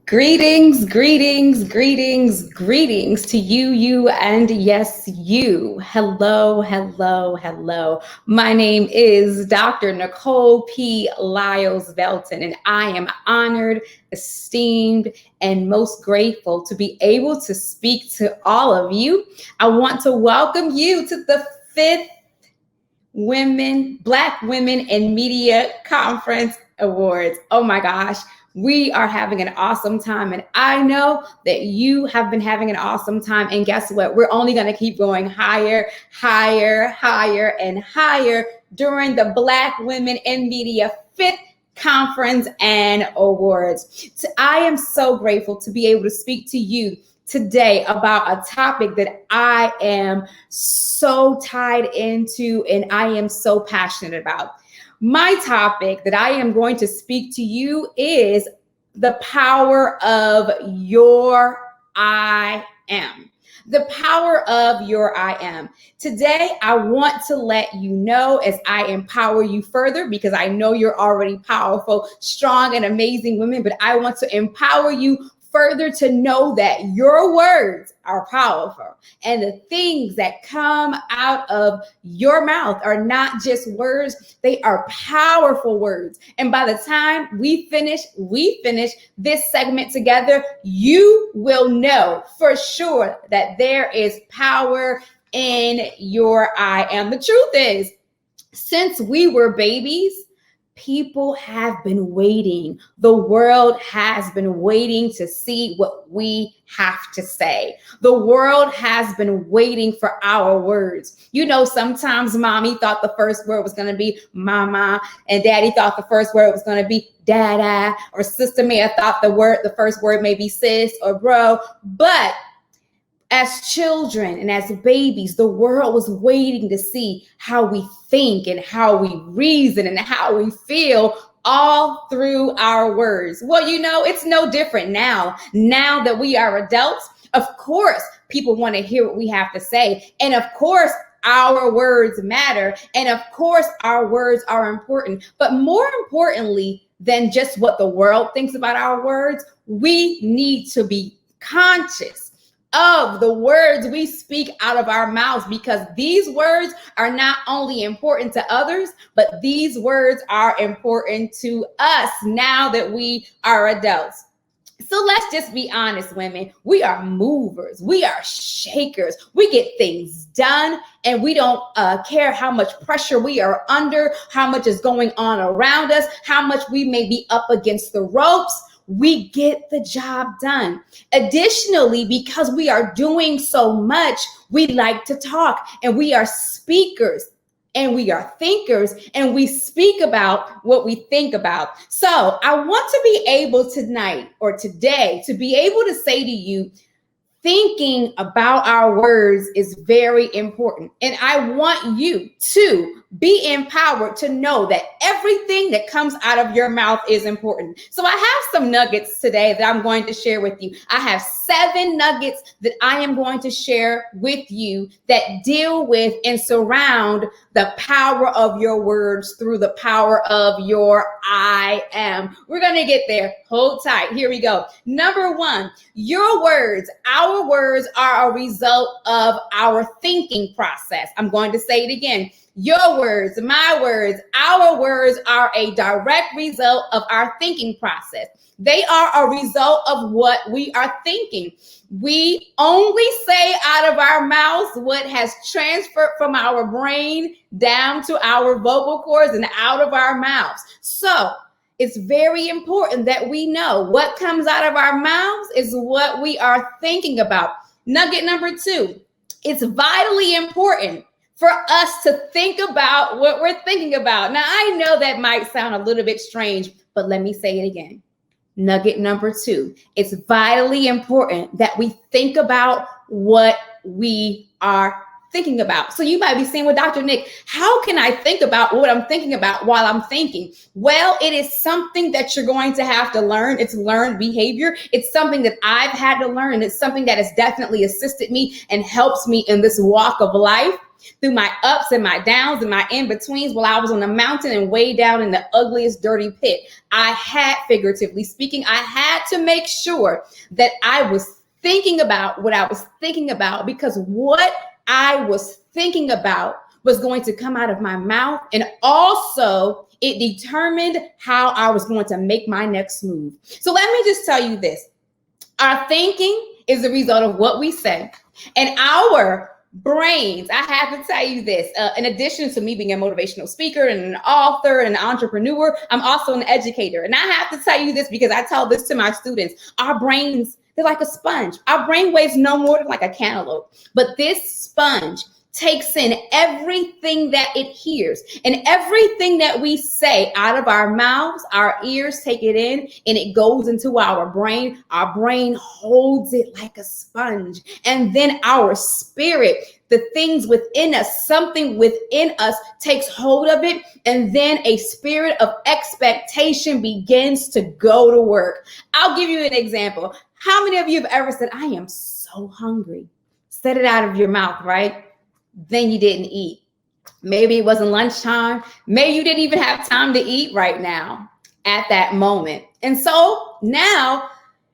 Greetings, greetings, greetings, greetings to you, and yes, you. Hello, hello, hello. My name is Dr. Nycole P. Lyles Belton, and I am honored, esteemed, and most grateful to be able to speak to all of you. I want to welcome you to the fifth Black Women in Media Conference Awards. Oh my gosh, we are having an awesome time. And I know that you have been having an awesome time. And guess what? We're only going to keep going higher, higher, higher, and higher during the Black Women in Media Fifth Conference and Awards. So I am so grateful to be able to speak to you today about a topic that I am so tied into and I am so passionate about. My topic that I am going to speak to you is the power of your I am. The power of your I am. Today, I want to let you know as I empower you further, because I know you're already powerful, strong, and amazing women, but I want to empower you further to know that your words are powerful and the things that come out of your mouth are not just words, they are powerful words. And by the time we finish this segment together, you will know for sure that there is power in your I am. The truth is, since we were babies, people have been waiting. The world has been waiting to see what we have to say. The world has been waiting for our words. You know, sometimes mommy thought the first word was going to be mama, and daddy thought the first word was going to be dada, or sister may have thought the first word may be sis or bro. But as children and as babies, the world was waiting to see how we think and how we reason and how we feel all through our words. Well, you know, it's no different now. Now that we are adults, of course, people want to hear what we have to say. And of course, our words matter. And of course, our words are important. But more importantly than just what the world thinks about our words, we need to be conscious of the words we speak out of our mouths, because these words are not only important to others, but these words are important to us now that we are adults. So let's just be honest, women. We are movers. We are shakers. We get things done, and we don't care how much pressure we are under, how much is going on around us, how much we may be up against the ropes. We get the job done. Additionally, because we are doing so much, we like to talk, and we are speakers and we are thinkers, and we speak about what we think about. So I want to be able tonight or today to be able to say to you, thinking about our words is very important. And I want you to be empowered to know that everything that comes out of your mouth is important. So I have some nuggets today that I'm going to share with you. I have 7 nuggets that I am going to share with you that deal with and surround the power of your words through the power of your I am. We're going to get there. Hold tight. Here we go. Number 1, your words, our words are a result of our thinking process. I'm going to say it again. Your words, my words, our words are a direct result of our thinking process. They are a result of what we are thinking. We only say out of our mouths what has transferred from our brain down to our vocal cords and out of our mouths. So it's very important that we know what comes out of our mouths is what we are thinking about. Nugget number 2, it's vitally important for us to think about what we're thinking about. Now, I know that might sound a little bit strange, but let me say it again. Nugget number 2, it's vitally important that we think about what we are thinking about. So you might be saying, well, Dr. Nick, how can I think about what I'm thinking about while I'm thinking? Well, it is something that you're going to have to learn. It's learned behavior. It's something that I've had to learn. And it's something that has definitely assisted me and helps me in this walk of life through my ups and my downs and my in-betweens. While I was on the mountain and way down in the ugliest, dirty pit, I had, figuratively speaking, I had to make sure that I was thinking about what I was thinking about, because what I was thinking about was going to come out of my mouth, and also it determined how I was going to make my next move. So let me just tell you this. Our thinking is the result of what we say, and our brains, I have to tell you this, in addition to me being a motivational speaker and an author and an entrepreneur, I'm also an educator. And I have to tell you this because I tell this to my students. Our brains, they're like a sponge. Our brain weighs no more than like a cantaloupe. But this sponge takes in everything that it hears, and everything that we say out of our mouths, our ears take it in, and it goes into our brain. Our brain holds it like a sponge. And then our spirit, the things within us, something within us takes hold of it. And then a spirit of expectation begins to go to work. I'll give you an example. How many of you have ever said, I am so hungry? Said it out of your mouth, right? Then you didn't eat. Maybe it wasn't lunchtime. Maybe you didn't even have time to eat right now at that moment. And so now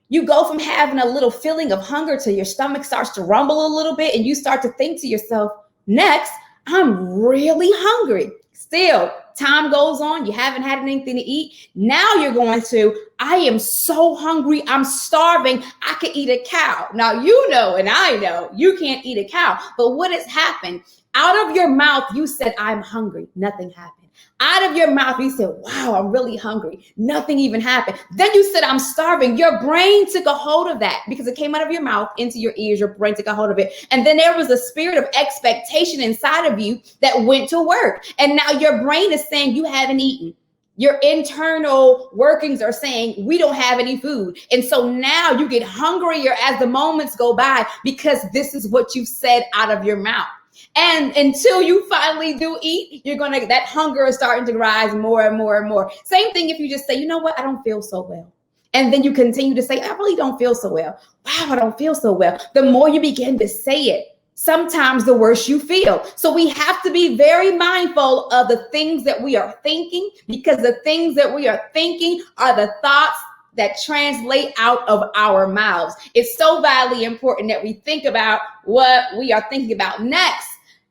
you go from having a little feeling of hunger to your stomach starts to rumble a little bit, and you start to think to yourself, next, I'm really hungry. Still, time goes on. You haven't had anything to eat. Now you're going to, I am so hungry. I'm starving. I could eat a cow. Now, you know, and I know you can't eat a cow. But what has happened? Out of your mouth, you said, I'm hungry. Nothing happened. Out of your mouth, you said, wow, I'm really hungry. Nothing even happened. Then you said, I'm starving. Your brain took a hold of that because it came out of your mouth into your ears. Your brain took a hold of it. And then there was a spirit of expectation inside of you that went to work. And now your brain is saying you haven't eaten. Your internal workings are saying we don't have any food. And so now you get hungrier as the moments go by because this is what you said out of your mouth. And until you finally do eat, that hunger is starting to rise more and more and more. Same thing if you just say, you know what, I don't feel so well. And then you continue to say, I really don't feel so well. Wow, I don't feel so well. The more you begin to say it, sometimes the worse you feel. So we have to be very mindful of the things that we are thinking, because the things that we are thinking are the thoughts that translate out of our mouths. It's so vitally important that we think about what we are thinking about. Next,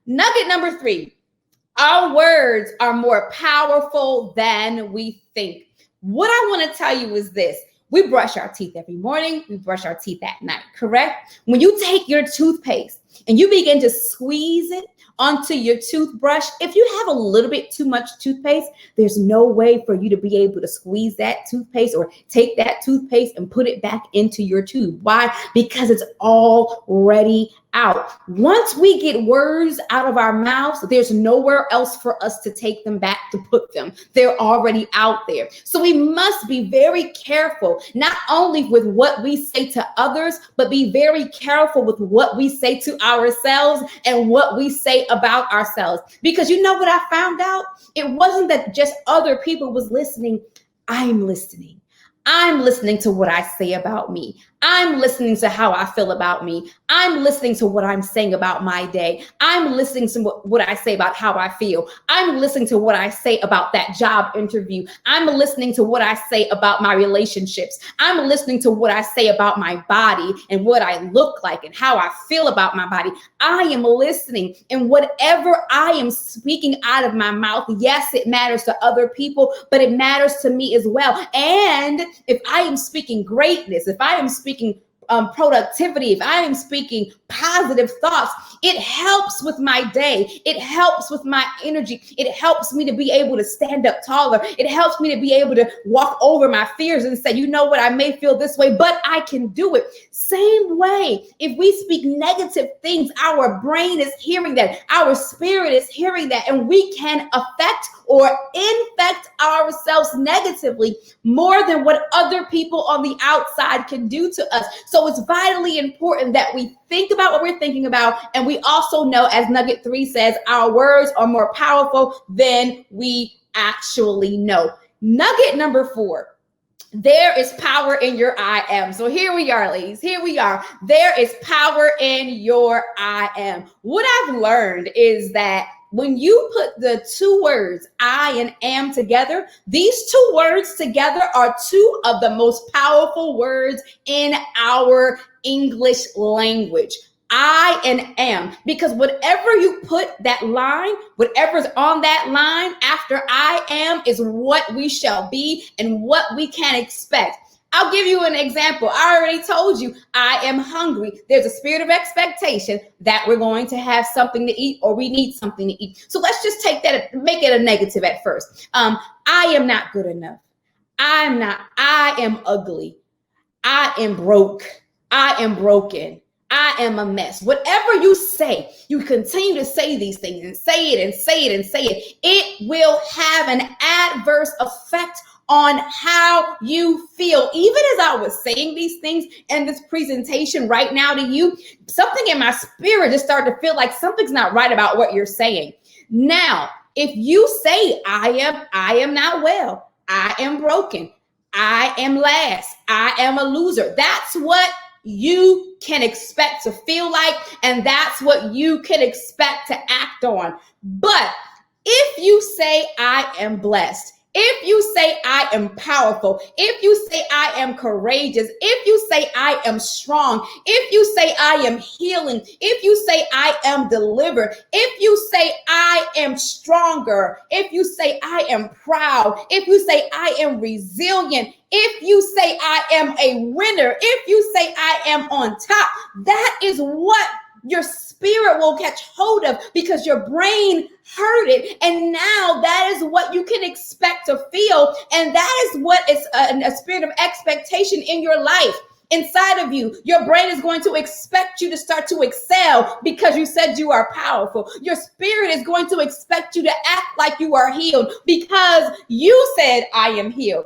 nugget number 3, our words are more powerful than we think. What I want to tell you is this. We brush our teeth every morning. We brush our teeth at night, correct? When you take your toothpaste and you begin to squeeze it onto your toothbrush, if you have a little bit too much toothpaste, there's no way for you to be able to squeeze that toothpaste or take that toothpaste and put it back into your tube. Why? Because it's already out. Once we get words out of our mouths, there's nowhere else for us to take them back to put them. They're already out there. So we must be very careful, not only with what we say to others, but be very careful with what we say to ourselves and what we say about ourselves. Because you know what I found out? It wasn't that just other people was listening. I'm listening. I'm listening to what I say about me. I'm listening to how I feel about me. I'm listening to what I'm saying about my day. I'm listening to what I say about how I feel. I'm listening to what I say about that job interview. I'm listening to what I say about my relationships. I'm listening to what I say about my body and what I look like and how I feel about my body. I am listening, and whatever I am speaking out of my mouth, yes, it matters to other people, but it matters to me as well. And if I am speaking greatness, if I am speaking productivity, if I am speaking positive thoughts, it helps with my day. It helps with my energy. It helps me to be able to stand up taller. It helps me to be able to walk over my fears and say, you know what, I may feel this way, but I can do it. Same way, if we speak negative things, our brain is hearing that. Our spirit is hearing that, and we can affect or infect ourselves negatively more than what other people on the outside can do to us. So it's vitally important that we think about what we're thinking about and we also know, as Nugget 3 says, our words are more powerful than we actually know. Nugget number 4. There is power in your I am. So here we are, ladies. Here we are. There is power in your I am. What I've learned is that when you put the two words I and am together, these two words together are two of the most powerful words in our English language. I and am, because whatever you put that line, whatever's on that line after I am is what we shall be and what we can expect. I'll give you an example. I already told you I am hungry. There's a spirit of expectation that we're going to have something to eat or we need something to eat. So let's just take that, make it a negative at first. I am not good enough. I am ugly. I am broke. I am broken. I am a mess. Whatever you say, you continue to say these things and say it and say it and say it. It will have an adverse effect on how you feel. Even as I was saying these things in this presentation right now to you, something in my spirit just started to feel like something's not right about what you're saying. Now, if you say I am not well, I am broken, I am last, I am a loser, that's what you can expect to feel like, and that's what you can expect to act on. But if you say I am blessed, if you say I am powerful, if you say I am courageous, if you say I am strong, if you say I am healing, if you say I am delivered, if you say I am stronger, if you say I am proud, if you say I am resilient, if you say I am a winner, if you say I am on top, that is what your spirit will catch hold of, because your brain heard it. And now that is what you can expect to feel. And that is what is a spirit of expectation in your life. Inside of you, your brain is going to expect you to start to excel because you said you are powerful. Your spirit is going to expect you to act like you are healed because you said I am healed.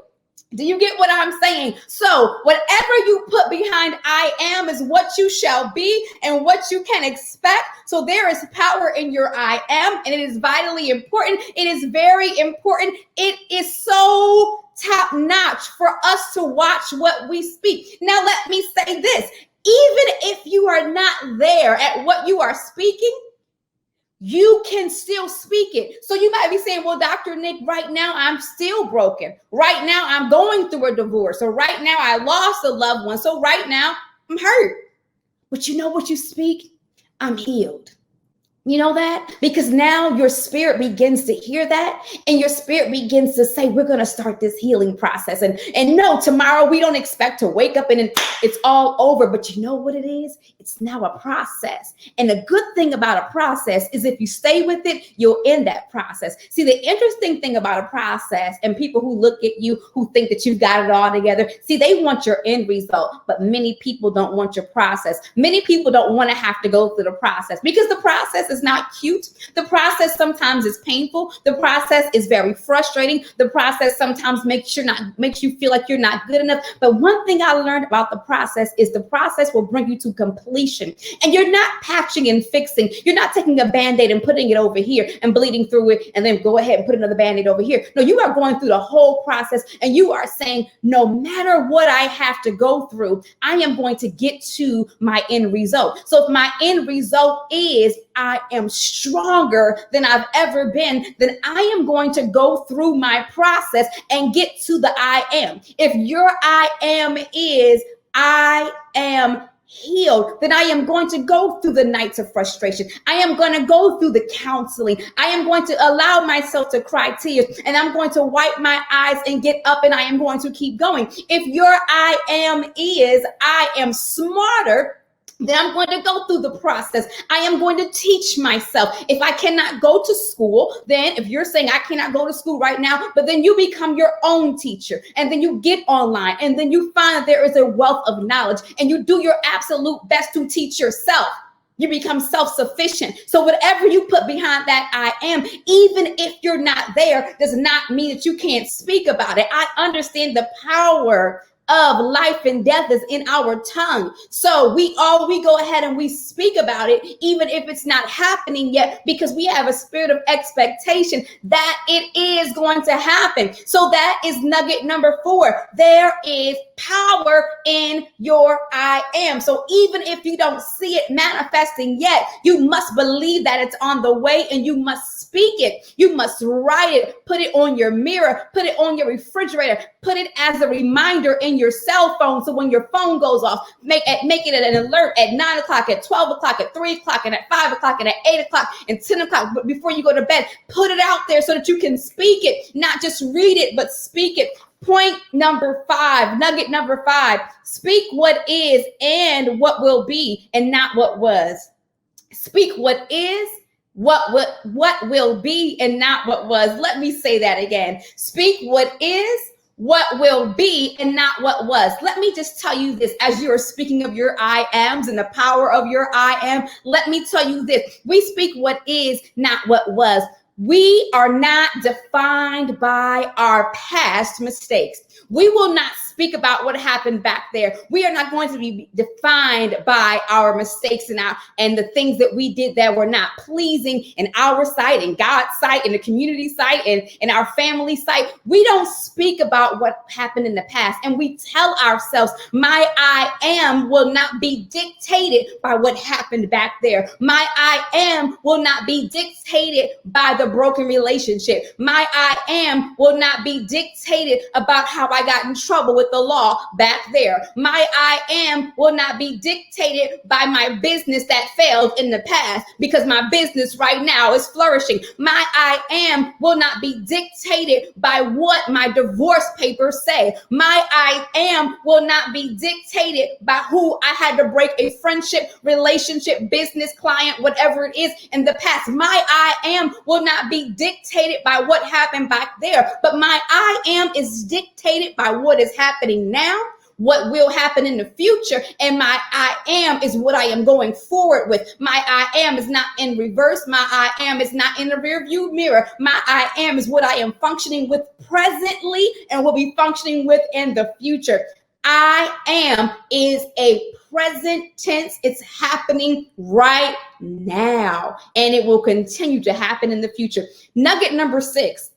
Do you get what I'm saying? So whatever you put behind I am is what you shall be and what you can expect. So there is power in your I am, and it is vitally important. It is very important. It is so top notch for us to watch what we speak. Now, let me say this. Even if you are not there at what you are speaking, you can still speak it. So you might be saying, well, Dr. Nick, right now I'm still broken. Right now I'm going through a divorce. So right now I lost a loved one. So right now I'm hurt. But you know what you speak? I'm healed. You know that? Because now your spirit begins to hear that, and your spirit begins to say, we're going to start this healing process. And no, tomorrow we don't expect to wake up and it's all over. But you know what it is? It's now a process. And the good thing about a process is if you stay with it, you'll end that process. See, the interesting thing about a process, and people who look at you who think that you've got it all together, see, they want your end result, but many people don't want your process. Many people don't want to have to go through the process because the process is not cute. The process sometimes is painful. The process is very frustrating. The process sometimes makes you feel like you're not good enough. But one thing I learned about the process is the process will bring you to completion. And you're not patching and fixing. You're not taking a Band-Aid and putting it over here and bleeding through it and then go ahead and put another Band-Aid over here. No, you are going through the whole process, and you are saying, no matter what I have to go through, I am going to get to my end result. So if my end result is I am stronger than I've ever been, then I am going to go through my process and get to the I am. If your I am is I am healed, then I am going to go through the nights of frustration. I am going to go through the counseling. I am going to allow myself to cry tears, and I'm going to wipe my eyes and get up, and I am going to keep going. If your I am is I am smarter, then I'm going to go through the process. I am going to teach myself. If I cannot go to school, then if you're saying I cannot go to school right now, but then you become your own teacher, and then you get online, and then you find that there is a wealth of knowledge, and you do your absolute best to teach yourself. You become self-sufficient. So whatever you put behind that I am, even if you're not there, does not mean that you can't speak about it. I understand the power of life and death is in our tongue. So we go ahead and we speak about it, even if it's not happening yet, because we have a spirit of expectation that it is going to happen. So that is nugget number 4. There is power in your I am. So even if you don't see it manifesting yet, you must believe that it's on the way, and you must speak it. You must write it, put it on your mirror, put it on your refrigerator, put it as a reminder in your cell phone. So when your phone goes off, make it an alert at 9 o'clock, at 12 o'clock, at 3 o'clock, and at 5 o'clock, and at 8 o'clock, and 10 o'clock, but before you go to bed, put it out there so that you can speak it, not just read it, but speak it. Point number 5, nugget number 5, speak what is and what will be, and not what was. Speak what is, what will be, and not what was. Let me say that again. Speak what is, what will be, and not what was. Let me just tell you this, as you are speaking of your I ams and the power of your I am, let me tell you this. We speak what is, not what was. We are not defined by our past mistakes. We will not speak about what happened back there. We are not going to be defined by our mistakes and the things that we did that were not pleasing in our sight, in God's sight, in the community sight, and in our family sight. We don't speak about what happened in the past, and we tell ourselves, my I am will not be dictated by what happened back there. My I am will not be dictated by the broken relationship. My I am will not be dictated about how I got in trouble with the law back there. My I am will not be dictated by my business that failed in the past, because my business right now is flourishing. My I am will not be dictated by what my divorce papers say. My I am will not be dictated by who I had to break a friendship, relationship, business, client, whatever it is in the past. My I am will not be dictated by what happened back there, but my I am is dictated by what is happening now, what will happen in the future, and my I am is what I am going forward with. My I am is not in reverse. My I am is not in the rear view mirror. My I am is what I am functioning with presently and will be functioning with in the future. I am is a present tense. It's happening right now, and it will continue to happen in the future. Nugget number 6,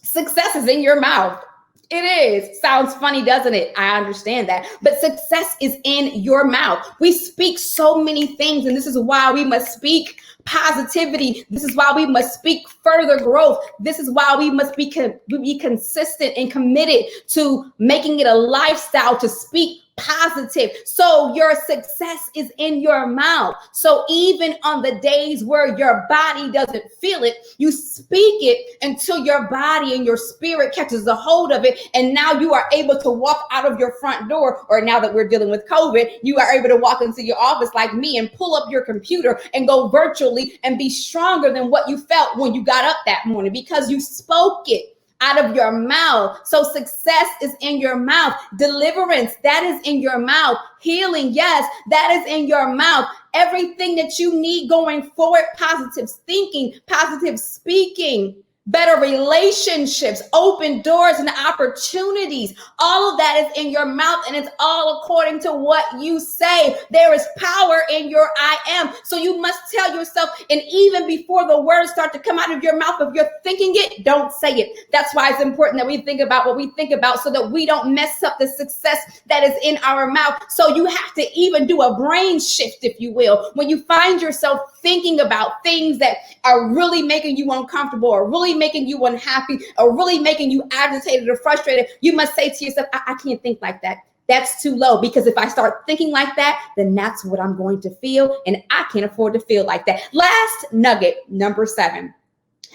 success is in your mouth. It is. Sounds funny, doesn't it? I understand that. But success is in your mouth. We speak so many things, and this is why we must speak positivity. This is why we must speak further growth. This is why we must be consistent and committed to making it a lifestyle to speak positive. So your success is in your mouth. So even on the days where your body doesn't feel it, you speak it until your body and your spirit catches a hold of it. And now you are able to walk out of your front door, or now that we're dealing with COVID, you are able to walk into your office like me and pull up your computer and go virtually and be stronger than what you felt when you got up that morning, because you spoke it out of your mouth. So success is in your mouth. Deliverance, that is in your mouth. Healing, yes, that is in your mouth. Everything that you need going forward, positive thinking, positive speaking, better relationships, open doors and opportunities. All of that is in your mouth, and it's all according to what you say. There is power in your I am. So you must tell yourself, and even before the words start to come out of your mouth, if you're thinking it, don't say it. That's why it's important that we think about what we think about, so that we don't mess up the success that is in our mouth. So you have to even do a brain shift, if you will. When you find yourself thinking about things that are really making you uncomfortable, or really making you unhappy, or really making you agitated or frustrated, you must say to yourself, I can't think like that. That's too low, because if I start thinking like that, then that's what I'm going to feel, and I can't afford to feel like that. Last nugget, number 7,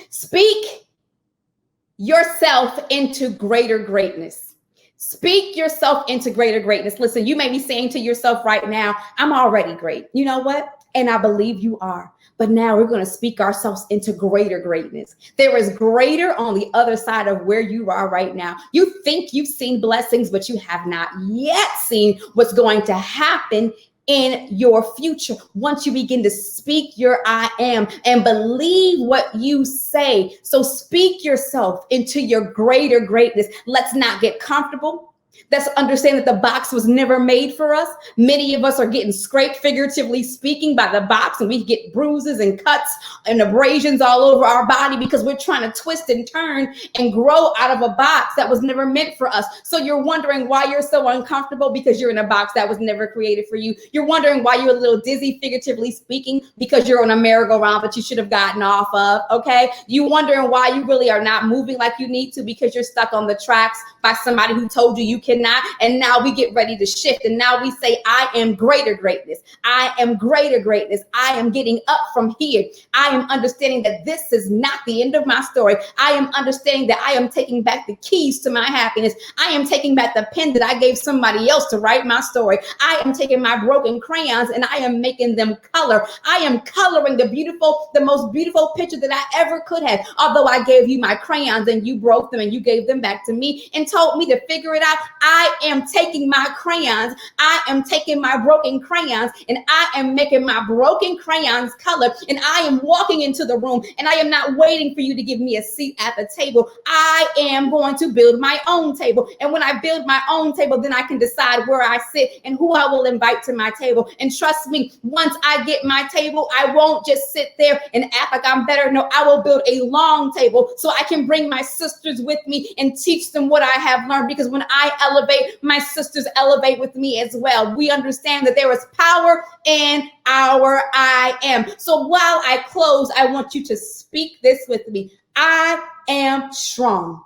speak yourself into greater greatness. Speak yourself into greater greatness. Listen, you may be saying to yourself right now, I'm already great. You know what? And I believe you are. But now we're going to speak ourselves into greater greatness. There is greater on the other side of where you are right now. You think you've seen blessings, but you have not yet seen what's going to happen in your future once you begin to speak your I am and believe what you say. So speak yourself into your greater greatness. Let's not get comfortable. That's understand that the box was never made for us. Many of us are getting scraped, figuratively speaking, by the box, and we get bruises and cuts and abrasions all over our body because we're trying to twist and turn and grow out of a box that was never meant for us. So you're wondering why you're so uncomfortable because you're in a box that was never created for you. You're wondering why you're a little dizzy, figuratively speaking, because you're on a merry-go-round that you should have gotten off of, okay? You wondering why you really are not moving like you need to because you're stuck on the tracks by somebody who told you you cannot. And now we get ready to shift. And now we say, I am greater greatness. I am greater greatness. I am getting up from here. I am understanding that this is not the end of my story. I am understanding that I am taking back the keys to my happiness. I am taking back the pen that I gave somebody else to write my story. I am taking my broken crayons and I am making them color. I am coloring the most beautiful picture that I ever could have. Although I gave you my crayons and you broke them and you gave them back to me and told me to figure it out, I am taking my crayons. I am taking my broken crayons and I am making my broken crayons color. And I am walking into the room and I am not waiting for you to give me a seat at the table. I am going to build my own table. And when I build my own table, then I can decide where I sit and who I will invite to my table. And trust me, once I get my table, I won't just sit there and act like I'm better. No, I will build a long table so I can bring my sisters with me and teach them what I have learned. Because when I elevate, my sisters elevate with me as well. We understand that there is power in our I am. So while I close, I want you to speak this with me. I am strong.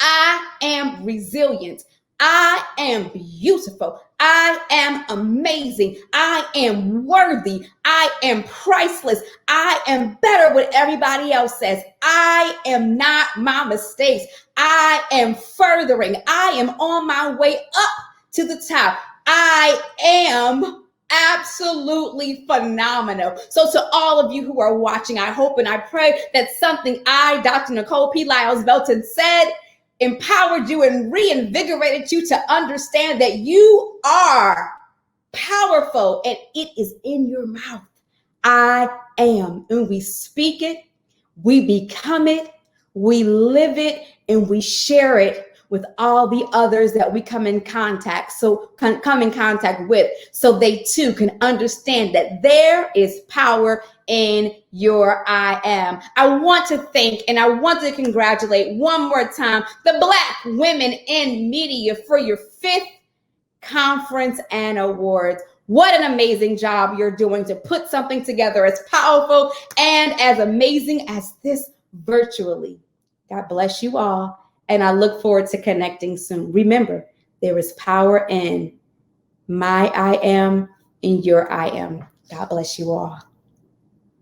I am resilient. I am beautiful. I am amazing. I am worthy. I am priceless. I am better what everybody else says. I am not my mistakes. I am furthering. I am on my way up to the top. I am absolutely phenomenal. So to all of you who are watching, I hope and I pray that something I, Dr. Nycole P. Lyles Belton, said empowered you and reinvigorated you to understand that you are powerful and it is in your mouth. I am. And we speak it, we become it, we live it, and we share it with all the others that we come in contact with, so they too can understand that there is power in your I am. I want to thank and I want to congratulate one more time the Black Women in Media for your 5th conference and awards. What an amazing job you're doing to put something together as powerful and as amazing as this virtually. God bless you all. And I look forward to connecting soon. Remember, there is power in my I am, in your I am. God bless you all.